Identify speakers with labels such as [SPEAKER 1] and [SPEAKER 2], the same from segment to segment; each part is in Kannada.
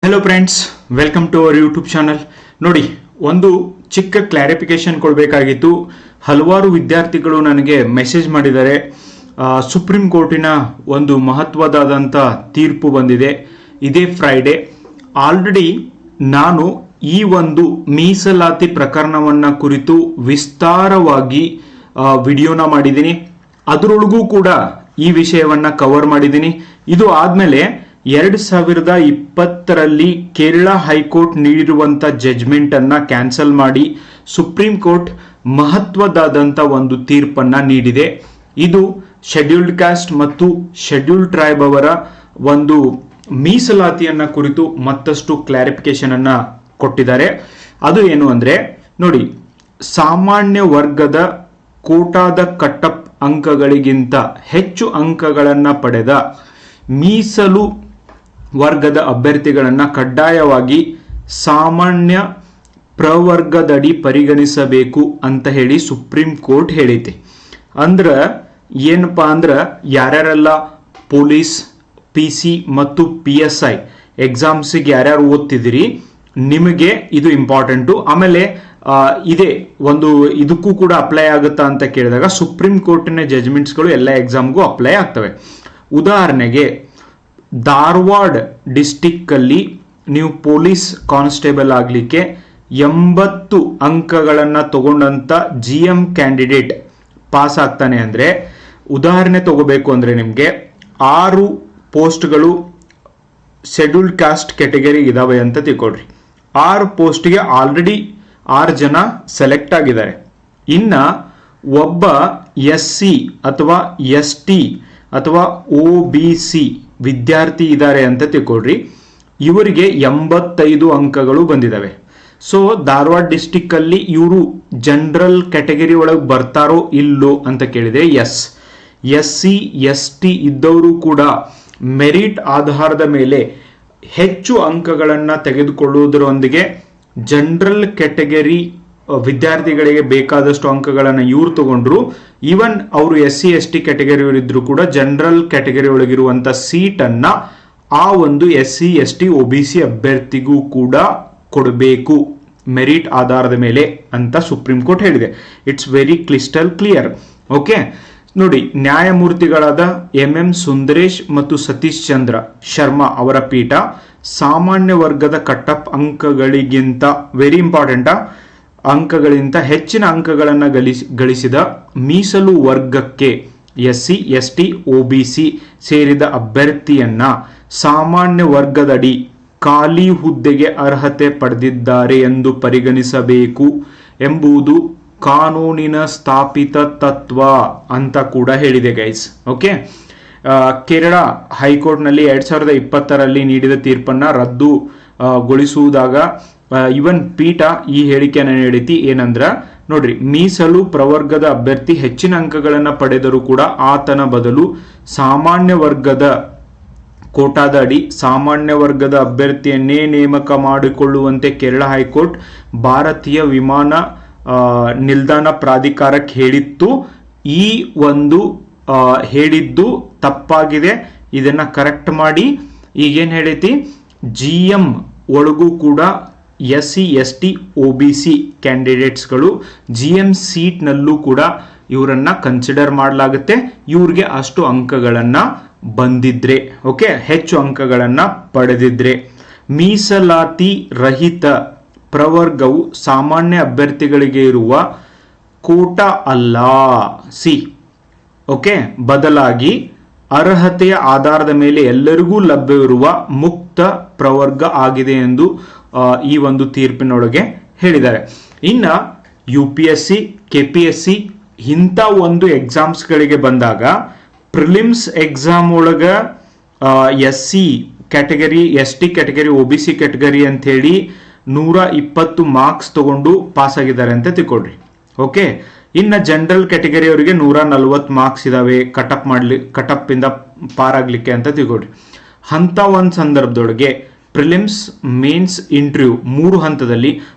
[SPEAKER 1] Hello friends, welcome to our YouTube channel. ನೋಡಿ, ಒಂದು ಚಿಕ್ಕ ಕ್ಲಾರಿಫಿಕೇಶನ್ ಕೊಡಬೇಕಾಗಿತ್ತು. ಹಲವಾರು ವಿದ್ಯಾರ್ಥಿಗಳು ನನಗೆ ಮೆಸೇಜ್ ಮಾಡಿದ್ದಾರೆ. ಸುಪ್ರೀಂ ಕೋರ್ಟಿನ ಒಂದು ಮಹತ್ವದಾದಂಥ ತೀರ್ಪು ಬಂದಿದೆ ಇದೇ ಫ್ರೈಡೆ. ಆಲ್ರೆಡಿ ನಾನು ಈ ಒಂದು ಮೀಸಲಾತಿ ಪ್ರಕರಣವನ್ನು ಕುರಿತು ವಿಸ್ತಾರವಾಗಿ ವಿಡಿಯೋನ ಮಾಡಿದ್ದೀನಿ. ಅದರೊಳಗೂ ಕೂಡ ಈ ವಿಷಯವನ್ನು ಕವರ್ ಮಾಡಿದ್ದೀನಿ. ಇದು ಆದಮೇಲೆ 2020ರಲ್ಲಿ ಕೇರಳ ಹೈಕೋರ್ಟ್ ನೀಡಿರುವಂಥ ಜಡ್ಜ್ಮೆಂಟ್ ಅನ್ನ ಕ್ಯಾನ್ಸಲ್ ಮಾಡಿ ಸುಪ್ರೀಂ ಕೋರ್ಟ್ ಮಹತ್ವದಾದಂಥ ಒಂದು ತೀರ್ಪನ್ನ ನೀಡಿದೆ. ಇದು ಶೆಡ್ಯೂಲ್ಡ್ ಕಾಸ್ಟ್ ಮತ್ತು ಶೆಡ್ಯೂಲ್ಡ್ ಟ್ರೈಬ್ ಅವರ ಒಂದು ಮೀಸಲಾತಿಯನ್ನ ಕುರಿತು ಮತ್ತಷ್ಟು ಕ್ಲಾರಿಫಿಕೇಶನ್ ಅನ್ನ ಕೊಟ್ಟಿದ್ದಾರೆ. ಅದು ಏನು ಅಂದ್ರೆ, ನೋಡಿ, ಸಾಮಾನ್ಯ ವರ್ಗದ ಕೋಟಾದ ಕಟ್ಟಪ್ ಅಂಕಗಳಿಗಿಂತ ಹೆಚ್ಚು ಅಂಕಗಳನ್ನು ಪಡೆದ ಮೀಸಲು ವರ್ಗದ ಅಭ್ಯರ್ಥಿಗಳನ್ನು ಕಡ್ಡಾಯವಾಗಿ ಸಾಮಾನ್ಯ ಪ್ರವರ್ಗದಡಿ ಪರಿಗಣಿಸಬೇಕು ಅಂತ ಹೇಳಿ ಸುಪ್ರೀಂ ಕೋರ್ಟ್ ಹೇಳಿದೆ. ಅಂದ್ರೆ ಏನಪ್ಪಾ ಅಂದ್ರೆ, ಯಾರ್ಯಾರೆಲ್ಲ ಪೊಲೀಸ್, PC ಮತ್ತು PSI ಎಕ್ಸಾಮ್ಸಿಗೆ ಯಾರ್ಯಾರು ಓದ್ತಿದ್ದೀರಿ, ನಿಮಗೆ ಇದು ಇಂಪಾರ್ಟೆಂಟು. ಆಮೇಲೆ ಇದೇ ಒಂದು ಇದಕ್ಕೂ ಕೂಡ ಅಪ್ಲೈ ಆಗುತ್ತಾ ಅಂತ ಕೇಳಿದಾಗ ಸುಪ್ರೀಂ ಕೋರ್ಟಿನ ಜಜ್ಮೆಂಟ್ಸ್ಗಳು ಎಲ್ಲ ಎಕ್ಸಾಮ್ಗೂ ಅಪ್ಲೈ ಆಗ್ತವೆ. ಉದಾಹರಣೆಗೆ, ಧಾರವಾಡ ಡಿಸ್ಟಿಕ್ ಅಲ್ಲಿ ನೀವು ಪೊಲೀಸ್ ಕಾನ್ಸ್ಟೇಬಲ್ ಆಗಲಿಕ್ಕೆ 80 ಅಂಕಗಳನ್ನು ತಗೊಂಡಂತ GM ಕ್ಯಾಂಡಿಡೇಟ್ ಪಾಸ್ ಆಗ್ತಾನೆ ಅಂದ್ರೆ, ಉದಾಹರಣೆ ತಗೋಬೇಕು ಅಂದ್ರೆ ನಿಮಗೆ 6 ಪೋಸ್ಟ್ಗಳು ಶೆಡ್ಯೂಲ್ಡ್ ಕಾಸ್ಟ್ ಕ್ಯಾಟಗರಿ ಇದಾವೆ ಅಂತ ತಿಳ್ಕೊಳ್ರಿ. 6 ಪೋಸ್ಟ್ಗೆ ಆಲ್ರೆಡಿ 6 ಜನ ಸೆಲೆಕ್ಟ್ ಆಗಿದ್ದಾರೆ. ಇನ್ನ ಒಬ್ಬ SC ಅಥವಾ ST ಅಥವಾ OBC ವಿದ್ಯಾರ್ಥಿ ಇದ್ದಾರೆ ಅಂತ ತಿಳ್ಕೊಳ್ರಿ. ಇವರಿಗೆ 85 ಅಂಕಗಳು ಬಂದಿದ್ದಾವೆ. ಸೊ ಧಾರವಾಡ ಡಿಸ್ಟಿಕ್ ಅಲ್ಲಿ ಇವರು ಜನರಲ್ ಕ್ಯಾಟಗರಿ ಒಳಗೆ ಬರ್ತಾರೋ ಇಲ್ಲೋ ಅಂತ ಕೇಳಿದೆ. ಎಸ್. SC ST ಇದ್ದವರು ಕೂಡ ಮೆರಿಟ್ ಆಧಾರದ ಮೇಲೆ ಹೆಚ್ಚು ಅಂಕಗಳನ್ನು ತೆಗೆದುಕೊಳ್ಳುವುದರೊಂದಿಗೆ ಜನರಲ್ ಕ್ಯಾಟಗರಿ ವಿದ್ಯಾರ್ಥಿಗಳಿಗೆ ಬೇಕಾದಷ್ಟು ಅಂಕಗಳನ್ನು ಇವ್ರು ತಗೊಂಡ್ರು. ಈವನ್ ಅವರು SC ST ಕ್ಯಾಟಗರಿ ಅವರಿದ್ರು ಕೂಡ ಜನರಲ್ ಕ್ಯಾಟಗರಿ ಒಳಗಿರುವಂತ ಸೀಟ್ ಅನ್ನ ಆ ಒಂದು SC ST OBC ಅಭ್ಯರ್ಥಿಗೂ ಕೂಡ ಕೊಡಬೇಕು ಮೆರಿಟ್ ಆಧಾರದ ಮೇಲೆ ಅಂತ ಸುಪ್ರೀಂ ಕೋರ್ಟ್ ಹೇಳಿದೆ. It's very crystal clear. Okay, ನೋಡಿ, ನ್ಯಾಯಮೂರ್ತಿಗಳಾದ MM ಸುಂದರೇಶ್ ಮತ್ತು ಸತೀಶ್ ಚಂದ್ರ ಶರ್ಮಾ ಅವರ ಪೀಠ ಸಾಮಾನ್ಯ ವರ್ಗದ ಕಟ್ಟಪ್ ಅಂಕಗಳಿಗಿಂತ, ವೆರಿ ಇಂಪಾರ್ಟೆಂಟ್, ಅಂಕಗಳಿಗಿಂತ ಹೆಚ್ಚಿನ ಅಂಕಗಳನ್ನು ಗಳಿಸಿದ ಮೀಸಲು ವರ್ಗಕ್ಕೆ SC ST OBC ಸೇರಿದ ಅಭ್ಯರ್ಥಿಯನ್ನ ಸಾಮಾನ್ಯ ವರ್ಗದಡಿ ಖಾಲಿ ಹುದ್ದೆಗೆ ಅರ್ಹತೆ ಪಡೆದಿದ್ದಾರೆ ಎಂದು ಪರಿಗಣಿಸಬೇಕು ಎಂಬುದು ಕಾನೂನಿನ ಸ್ಥಾಪಿತ ತತ್ವ ಅಂತ ಕೂಡ ಹೇಳಿದೆ ಗೈಸ್. ಓಕೆ, ಕೇರಳ ಹೈಕೋರ್ಟ್ನಲ್ಲಿ 2020ರಲ್ಲಿ ನೀಡಿದ ತೀರ್ಪನ್ನ ರದ್ದುಗೊಳಿಸುವುದಾಗ ಇವನ್ ಪೀಠ ಈ ಹೇಳಿಕೆಯನ್ನು ನೀಡಿತಿ. ಏನಂದ್ರ, ನೋಡ್ರಿ, ಮೀಸಲು ಪ್ರವರ್ಗದ ಅಭ್ಯರ್ಥಿ ಹೆಚ್ಚಿನ ಅಂಕಗಳನ್ನು ಪಡೆದರೂ ಕೂಡ ಆತನ ಬದಲು ಸಾಮಾನ್ಯ ವರ್ಗದ ಕೋಟಾದ ಅಡಿ ಸಾಮಾನ್ಯ ವರ್ಗದ ಅಭ್ಯರ್ಥಿಯನ್ನೇ ನೇಮಕ ಮಾಡಿಕೊಳ್ಳುವಂತೆ ಕೇರಳ ಹೈಕೋರ್ಟ್ ಭಾರತೀಯ ವಿಮಾನ ನಿಲ್ದಾಣ ಪ್ರಾಧಿಕಾರಕ್ಕೆ ಹೇಳಿತ್ತು. ಈ ಒಂದು ಹೇಳಿದ್ದು ತಪ್ಪಾಗಿದೆ, ಇದನ್ನ ಕರೆಕ್ಟ್ ಮಾಡಿ ಈಗೇನು ಹೇಳೈತಿ, GM ಒಳಗೂ ಕೂಡ SC ST OBC ಕ್ಯಾಂಡಿಡೇಟ್ಸ್ಗಳು GM ಸೀಟ್ನಲ್ಲೂ ಕೂಡ ಇವರನ್ನ ಕನ್ಸಿಡರ್ ಮಾಡಲಾಗುತ್ತೆ. ಇವ್ರಿಗೆ ಅಷ್ಟು ಅಂಕಗಳನ್ನ ಬಂದಿದ್ರೆ, ಓಕೆ, ಹೆಚ್ಚು ಅಂಕಗಳನ್ನ ಪಡೆದಿದ್ರೆ. ಮೀಸಲಾತಿ ರಹಿತ ಪ್ರವರ್ಗವು ಸಾಮಾನ್ಯ ಅಭ್ಯರ್ಥಿಗಳಿಗೆ ಇರುವ ಕೋಟಾ ಅಲ್ಲ, ಓಕೆ, ಬದಲಾಗಿ ಅರ್ಹತೆಯ ಆಧಾರದ ಮೇಲೆ ಎಲ್ಲರಿಗೂ ಲಭ್ಯವಿರುವ ಮುಕ್ತ ಪ್ರವರ್ಗ ಆಗಿದೆ ಎಂದು ಈ ಒಂದು ತೀರ್ಪಿನೊಳಗೆ ಹೇಳಿದ್ದಾರೆ. ಇನ್ನ UPSC KPSC ಇಂಥ ಒಂದು ಎಕ್ಸಾಮ್ಸ್ಗಳಿಗೆ ಬಂದಾಗ ಪ್ರಿಲಿಮ್ಸ್ ಎಕ್ಸಾಮ್ ಒಳಗ SC category, ST category, OBC category ಅಂತ ಹೇಳಿ 120 ಮಾರ್ಕ್ಸ್ ತಗೊಂಡು ಪಾಸ್ ಆಗಿದ್ದಾರೆ ಅಂತ ತಿಳ್ಕೊಡ್ರಿ. ಓಕೆ, ಇನ್ನು ಜನರಲ್ ಕ್ಯಾಟಗರಿ ಅವರಿಗೆ 140 ಮಾರ್ಕ್ಸ್ ಇದಾವೆ ಕಟಪ್ ಇಂದ ಪಾರಾಗ್ಲಿಕ್ಕೆ ಅಂತ ತಿಳ್ಕೊಡ್ರಿ. ಅಂತ ಒಂದು ಸಂದರ್ಭದೊಳಗೆ ಪ್ರಿಲಿಮ್ಸ್, ಮೇನ್ಸ್, ಇಂಟರ್ವ್ಯೂ 3 ಹಂತದಲ್ಲಿ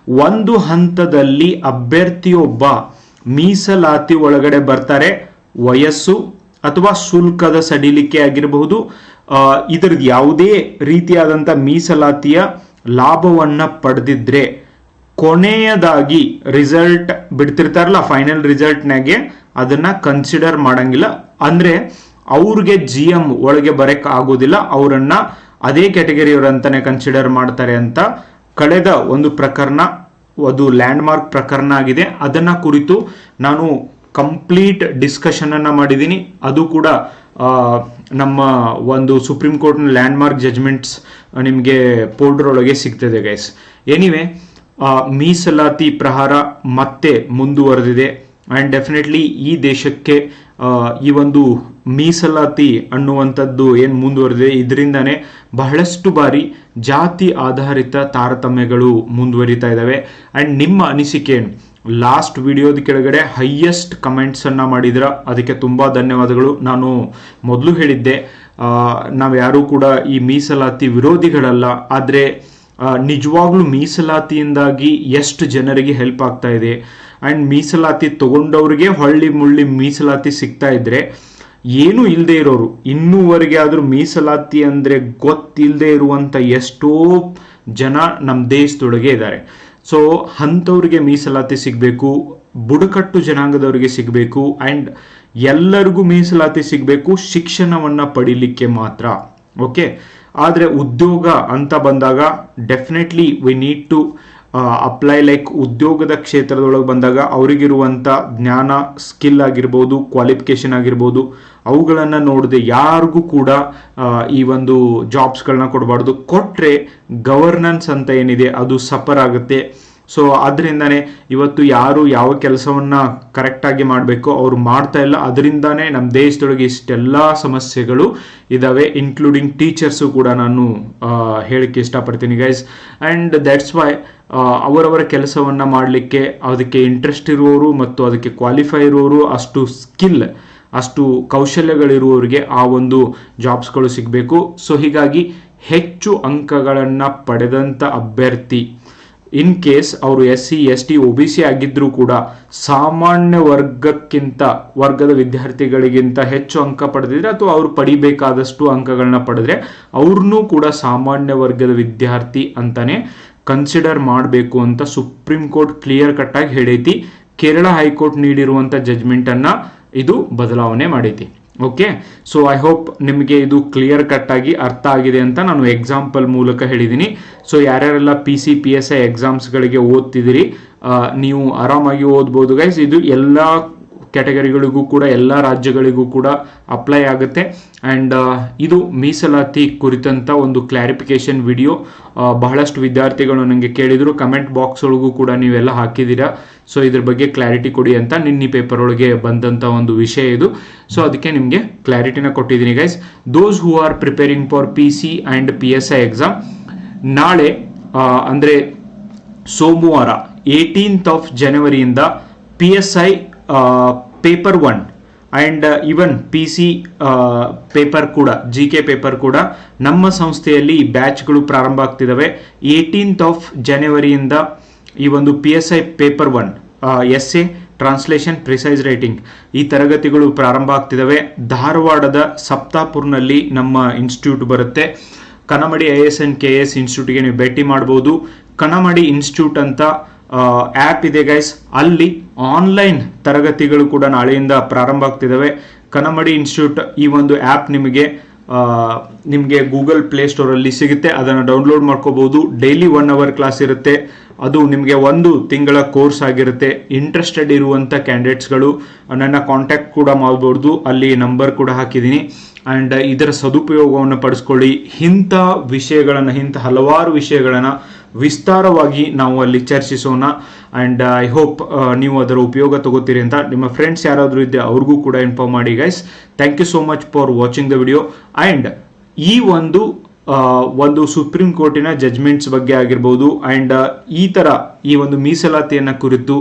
[SPEAKER 1] ಒಂದು ಹಂತದಲ್ಲಿ ಅಭ್ಯರ್ಥಿಯೊಬ್ಬ ಮೀಸಲಾತಿ ಒಳಗಡೆ ಬರ್ತಾರೆ. ವಯಸ್ಸು ಅಥವಾ ಶುಲ್ಕದ ಸಡಿಲಿಕೆ ಆಗಿರಬಹುದು, ಇದರದ್ದು ಯಾವುದೇ ರೀತಿಯಾದಂಥ ಮೀಸಲಾತಿಯ ಲಾಭವನ್ನ ಪಡೆದಿದ್ರೆ ಕೊನೆಯದಾಗಿ ರಿಸಲ್ಟ್ ಬಿಡ್ತಿರ್ತಾರಲ್ಲ, ಫೈನಲ್ ರಿಸಲ್ಟ್ನಾಗೆ ಅದನ್ನ ಕನ್ಸಿಡರ್ ಮಾಡಂಗಿಲ್ಲ. ಅಂದ್ರೆ ಅವ್ರಿಗೆ GM ಒಳಗೆ ಬರಕ್ ಆಗೋದಿಲ್ಲ, ಅವರನ್ನ ಅದೇ ಕ್ಯಾಟಗರಿಯವರಂತಾನೆ ಕನ್ಸಿಡರ್ ಮಾಡ್ತಾರೆ ಅಂತ ಕಳೆದ ಒಂದು ಪ್ರಕರಣ, ಅದು ಲ್ಯಾಂಡ್ ಮಾರ್ಕ್ ಪ್ರಕರಣ ಆಗಿದೆ. ಅದನ್ನ ಕುರಿತು ನಾನು ಕಂಪ್ಲೀಟ್ ಡಿಸ್ಕಷನ್ ಅನ್ನ ಮಾಡಿದ್ದೀನಿ. ಅದು ಕೂಡ ನಮ್ಮ ಒಂದು ಸುಪ್ರೀಂ ಕೋರ್ಟ್ನ ಲ್ಯಾಂಡ್ ಮಾರ್ಕ್ ಜಜ್ಮೆಂಟ್ಸ್ ನಿಮಗೆ ಪೋರ್ಟಲ್ ಒಳಗೆ ಸಿಗ್ತದೆ ಗೈಸ್. ಎನಿವೆ, ಮೀಸಲಾತಿ ಪ್ರಹಾರ ಮತ್ತೆ ಮುಂದುವರೆದಿದೆ ಆ್ಯಂಡ್ ಡೆಫಿನೆಟ್ಲಿ ಈ ದೇಶಕ್ಕೆ ಈ ಒಂದು ಮೀಸಲಾತಿ ಅನ್ನುವಂಥದ್ದು ಏನು ಮುಂದುವರೆದಿದೆ, ಇದರಿಂದನೇ ಬಹಳಷ್ಟು ಬಾರಿ ಜಾತಿ ಆಧಾರಿತ ತಾರತಮ್ಯಗಳು ಮುಂದುವರಿತಾ ಇದ್ದಾವೆ. ಆ್ಯಂಡ್ ನಿಮ್ಮ ಅನಿಸಿಕೆ ಏನು? ಲಾಸ್ಟ್ ವಿಡಿಯೋದ ಕೆಳಗಡೆ ಹೈಯೆಸ್ಟ್ ಕಮೆಂಟ್ಸ್ ಅನ್ನ ಮಾಡಿದ್ರ, ಅದಕ್ಕೆ ತುಂಬಾ ಧನ್ಯವಾದಗಳು. ನಾನು ಮೊದಲು ಹೇಳಿದ್ದೆ, ನಾವು ಯಾರು ಕೂಡ ಈ ಮೀಸಲಾತಿ ವಿರೋಧಿಗಳಲ್ಲ, ಆದರೆ ನಿಜವಾಗ್ಲೂ ಮೀಸಲಾತಿಯಿಂದಾಗಿ ಎಷ್ಟು ಜನರಿಗೆ ಹೆಲ್ಪ್ ಆಗ್ತಾ ಇದೆ ಆ್ಯಂಡ್ ಮೀಸಲಾತಿ ತಗೊಂಡವ್ರಿಗೆ ಹೊಳ್ಳಿ ಮುಳ್ಳಿ ಮೀಸಲಾತಿ ಸಿಗ್ತಾ ಇದ್ರೆ, ಏನು ಇಲ್ಲದೆ ಇರೋರು ಇನ್ನೂವರೆಗೆ ಆದರೂ ಮೀಸಲಾತಿ ಅಂದರೆ ಗೊತ್ತಿಲ್ಲದೆ ಇರುವಂಥ ಎಷ್ಟೋ ಜನ ನಮ್ಮ ದೇಶದೊಳಗೆ ಇದ್ದಾರೆ. ಸೊ ಅಂಥವ್ರಿಗೆ ಮೀಸಲಾತಿ ಸಿಗಬೇಕು, ಬುಡಕಟ್ಟು ಜನಾಂಗದವರಿಗೆ ಸಿಗಬೇಕು ಆ್ಯಂಡ್ ಎಲ್ಲರಿಗೂ ಮೀಸಲಾತಿ ಸಿಗಬೇಕು ಶಿಕ್ಷಣವನ್ನು ಪಡಿಲಿಕ್ಕೆ ಮಾತ್ರ. ಓಕೆ, ಆದರೆ ಉದ್ಯೋಗ ಅಂತ ಬಂದಾಗ definitely we need to apply, like ಉದ್ಯೋಗದ ಕ್ಷೇತ್ರದೊಳಗೆ ಬಂದಾಗ ಅವರಿಗಿರುವಂಥ ಜ್ಞಾನ, ಸ್ಕಿಲ್ ಆಗಿರ್ಬೋದು, ಕ್ವಾಲಿಫಿಕೇಶನ್ ಆಗಿರ್ಬೋದು, ಅವುಗಳನ್ನು ನೋಡದೆ ಯಾರಿಗೂ ಕೂಡ ಈ ಒಂದು ಜಾಬ್ಸ್ಗಳನ್ನ ಕೊಡಬಾರ್ದು. ಕೊಟ್ಟರೆ ಗವರ್ನೆನ್ಸ್ ಅಂತ ಏನಿದೆ ಅದು ಸಫರ್ ಆಗುತ್ತೆ. ಸೊ ಅದರಿಂದನೇ ಇವತ್ತು ಯಾರು ಯಾವ ಕೆಲಸವನ್ನ ಕರೆಕ್ಟಾಗಿ ಮಾಡಬೇಕು ಅವರು ಮಾಡ್ತಾ ಇಲ್ಲ. ಅದರಿಂದಾನೇ ನಮ್ಮ ದೇಶದೊಳಗೆ ಇಷ್ಟೆಲ್ಲ ಸಮಸ್ಯೆಗಳು ಇದಾವೆ, ಇನ್ಕ್ಲೂಡಿಂಗ್ ಟೀಚರ್ಸು ಕೂಡ ನಾನು ಹೇಳಕ್ಕೆ ಇಷ್ಟಪಡ್ತೀನಿ ಗೈಸ್. ಆ್ಯಂಡ್ ದಟ್ಸ್ ವೈ ಅವರವರ ಕೆಲಸವನ್ನ ಮಾಡಲಿಕ್ಕೆ ಅದಕ್ಕೆ ಇಂಟ್ರೆಸ್ಟ್ ಇರುವವರು ಮತ್ತು ಅದಕ್ಕೆ ಕ್ವಾಲಿಫೈ ಇರುವವರು, ಅಷ್ಟು ಸ್ಕಿಲ್, ಅಷ್ಟು ಕೌಶಲ್ಯಗಳಿರುವವರಿಗೆ ಆ ಒಂದು ಜಾಬ್ಸ್ಗಳು ಸಿಗಬೇಕು. ಸೊ ಹೀಗಾಗಿ ಹೆಚ್ಚು ಅಂಕಗಳನ್ನು ಪಡೆದಂಥ ಅಭ್ಯರ್ಥಿ, ಇನ್ ಕೇಸ್ ಅವರು SC ST OBC ಆಗಿದ್ರೂ ಕೂಡ ಸಾಮಾನ್ಯ ವರ್ಗದ ವಿದ್ಯಾರ್ಥಿಗಳಿಗಿಂತ ಹೆಚ್ಚು ಅಂಕ ಪಡೆದಿದ್ರೆ ಅಥವಾ ಅವರು ಪಡಿಬೇಕಾದಷ್ಟು ಅಂಕಗಳನ್ನ ಪಡೆದ್ರೆ ಅವ್ರನ್ನೂ ಕೂಡ ಸಾಮಾನ್ಯ ವರ್ಗದ ವಿದ್ಯಾರ್ಥಿ ಅಂತಾನೆ ಕನ್ಸಿಡರ್ ಮಾಡಬೇಕು ಅಂತ ಸುಪ್ರೀಂ ಕೋರ್ಟ್ ಕ್ಲಿಯರ್ ಕಟ್ ಆಗಿ ಹೇಳೈತಿ. ಕೇರಳ ಹೈಕೋರ್ಟ್ ನೀಡಿರುವಂಥ ಜಜ್ಮೆಂಟನ್ನು ಇದು ಬದಲಾವಣೆ ಮಾಡೈತಿ. ಓಕೆ, ಸೊ ಐ ಹೋಪ್ ನಿಮಗೆ ಇದು ಕ್ಲಿಯರ್ ಕಟ್ ಆಗಿ ಅರ್ಥ ಆಗಿದೆ ಅಂತ ನಾನು ಎಕ್ಸಾಂಪಲ್ ಮೂಲಕ ಹೇಳಿದ್ದೀನಿ. ಸೊ ಯಾರ್ಯಾರೆಲ್ಲ PC PSI ಎಕ್ಸಾಮ್ಸ್ಗಳಿಗೆ ಓದ್ತಿದ್ದೀರಿ, ನೀವು ಆರಾಮಾಗಿ ಓದ್ಬೋದು ಗೈಸ್. ಇದು ಎಲ್ಲ ಕ್ಯಾಟಗರಿಗಳಿಗೂ ಕೂಡ, ಎಲ್ಲ ರಾಜ್ಯಗಳಿಗೂ ಕೂಡ ಅಪ್ಲೈ ಆಗುತ್ತೆ. ಆ್ಯಂಡ್ ಇದು ಮೀಸಲಾತಿ ಕುರಿತಂಥ ಒಂದು ಕ್ಲಾರಿಫಿಕೇಶನ್ ವಿಡಿಯೋ. ಬಹಳಷ್ಟು ವಿದ್ಯಾರ್ಥಿಗಳು ನನಗೆ ಕೇಳಿದರು, ಕಮೆಂಟ್ ಬಾಕ್ಸ್ ಒಳಗೂ ಕೂಡ ನೀವೆಲ್ಲ ಹಾಕಿದ್ದೀರಾ. ಸೊ ಇದ್ರ ಬಗ್ಗೆ ಕ್ಲಾರಿಟಿ ಕೊಡಿ ಅಂತ ನಿನ್ನೆ ಪೇಪರ್ ಒಳಗೆ ಬಂದಂಥ ಒಂದು ವಿಷಯ ಇದು. ಸೊ ಅದಕ್ಕೆ ನಿಮಗೆ ಕ್ಲಾರಿಟಿನ ಕೊಟ್ಟಿದ್ದೀನಿ guys. Those who are preparing for PC and PSI exam, ನಾಳೆ ಅಂದರೆ ಸೋಮವಾರ 18th ಜನವರಿಯಿಂದ PSI paper 1 and even PC paper ಕೂಡ, GK ಪೇಪರ್ ಕೂಡ ನಮ್ಮ ಸಂಸ್ಥೆಯಲ್ಲಿ ಬ್ಯಾಚ್ಗಳು ಪ್ರಾರಂಭ ಆಗ್ತಿದ್ದಾವೆ. 18th ಜನವರಿಯಿಂದ ಈ ಒಂದು PSI paper 1 essay, translation, precise writing ಈ ತರಗತಿಗಳು ಪ್ರಾರಂಭ ಆಗ್ತಿದ್ದಾವೆ. ಧಾರವಾಡದ ಸಪ್ತಾಪುರ್ನಲ್ಲಿ ನಮ್ಮ ಇನ್ಸ್ಟಿಟ್ಯೂಟ್ ಬರುತ್ತೆ. ಕನಮಡಿ IAS and KS ಇನ್ಸ್ಟಿಟ್ಯೂಟ್ಗೆ ನೀವು ಭೇಟಿ ಮಾಡ್ಬೋದು. ಕನಮಡಿ ಇನ್ಸ್ಟಿಟ್ಯೂಟ್ ಅಂತ ಆ್ಯಪ್ ಇದೆ ಗೈಸ್, ಅಲ್ಲಿ ಆನ್ಲೈನ್ ತರಗತಿಗಳು ಕೂಡ ನಾಳೆಯಿಂದ ಪ್ರಾರಂಭ ಆಗ್ತಿದ್ದಾವೆ. ಕನಮಡಿ ಇನ್ಸ್ಟಿಟ್ಯೂಟ್ ಈ ಒಂದು ಆ್ಯಪ್ ನಿಮಗೆ ಗೂಗಲ್ ಪ್ಲೇಸ್ಟೋರಲ್ಲಿ ಸಿಗುತ್ತೆ, ಅದನ್ನು ಡೌನ್ಲೋಡ್ ಮಾಡ್ಕೋಬಹುದು. ಡೈಲಿ 1 hour ಕ್ಲಾಸ್ ಇರುತ್ತೆ. ಅದು ನಿಮಗೆ 1 ತಿಂಗಳ ಕೋರ್ಸ್ ಆಗಿರುತ್ತೆ. ಇಂಟ್ರೆಸ್ಟೆಡ್ ಇರುವಂಥ ಕ್ಯಾಂಡಿಡೇಟ್ಸ್ಗಳು ನನ್ನ ಕಾಂಟ್ಯಾಕ್ಟ್ ಕೂಡ ಮಾಡ್ಬೋದು, ಅಲ್ಲಿ ನಂಬರ್ ಕೂಡ ಹಾಕಿದ್ದೀನಿ. ಆ್ಯಂಡ್ ಇದರ ಸದುಪಯೋಗವನ್ನು ಪಡಿಸ್ಕೊಳ್ಳಿ. ಇಂಥ ಹಲವಾರು ವಿಷಯಗಳನ್ನು ವಿಸ್ತಾರವಾಗಿ ನಾವು ಅಲ್ಲಿ ಚರ್ಚಿಸೋಣ. ಆ್ಯಂಡ್ ಐ ಹೋಪ್ ನೀವು ಅದರ ಉಪಯೋಗ ತಗೋತೀರಿ ಅಂತ. ನಿಮ್ಮ ಫ್ರೆಂಡ್ಸ್ ಯಾರಾದರೂ ಇದ್ದರೆ ಅವ್ರಿಗೂ ಕೂಡ ಇನ್ಫಾರ್ಮ್ ಮಾಡಿ guys. Thank you so much for watching the video. And ಈ ಒಂದು ಸುಪ್ರೀಂ ಕೋರ್ಟಿನ ಜಜ್ಮೆಂಟ್ಸ್ ಬಗ್ಗೆ ಆಗಿರ್ಬೋದು ಆ್ಯಂಡ್ ಈ ಒಂದು ಮೀಸಲಾತಿಯನ್ನು ಕುರಿತು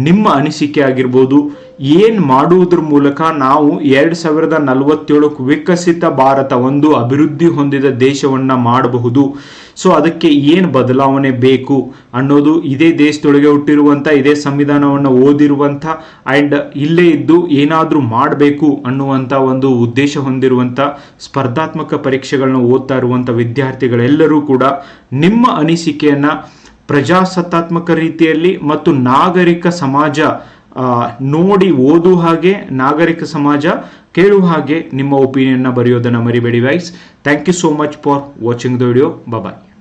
[SPEAKER 1] ನಿಮ್ಮ ಅನಿಸಿಕೆ ಆಗಿರ್ಬೋದು, ಏನು ಮಾಡುವುದ್ರ ಮೂಲಕ ನಾವು 2047 ವಿಕಸಿತ ಭಾರತ, ಒಂದು ಅಭಿವೃದ್ಧಿ ಹೊಂದಿದ ದೇಶವನ್ನ ಮಾಡಬಹುದು. ಸೊ ಅದಕ್ಕೆ ಏನು ಬದಲಾವಣೆ ಬೇಕು ಅನ್ನೋದು ಇದೇ ದೇಶದೊಳಗೆ ಹುಟ್ಟಿರುವಂಥ, ಇದೇ ಸಂವಿಧಾನವನ್ನು ಓದಿರುವಂಥ ಆ್ಯಂಡ್ ಇಲ್ಲೇ ಇದ್ದು ಏನಾದರೂ ಮಾಡಬೇಕು ಅನ್ನುವಂಥ ಒಂದು ಉದ್ದೇಶ ಹೊಂದಿರುವಂಥ ಸ್ಪರ್ಧಾತ್ಮಕ ಪರೀಕ್ಷೆಗಳನ್ನ ಓದ್ತಾ ಇರುವಂಥ ವಿದ್ಯಾರ್ಥಿಗಳೆಲ್ಲರೂ ಕೂಡ ನಿಮ್ಮ ಅನಿಸಿಕೆಯನ್ನು ಪ್ರಜಾಸತ್ತಾತ್ಮಕ ರೀತಿಯಲ್ಲಿ ಮತ್ತು ನಾಗರಿಕ ಸಮಾಜ ನೋಡಿ ಓದು ಹಾಗೆ, ನಾಗರಿಕ ಸಮಾಜ ಕೇಳುವ ಹಾಗೆ ನಿಮ್ಮ ಒಪಿನಿಯನ್ನ ಬರೆಯೋದನ್ನು ಮರಿಬೇಡಿ guys. Thank you so much for watching the video. Bye.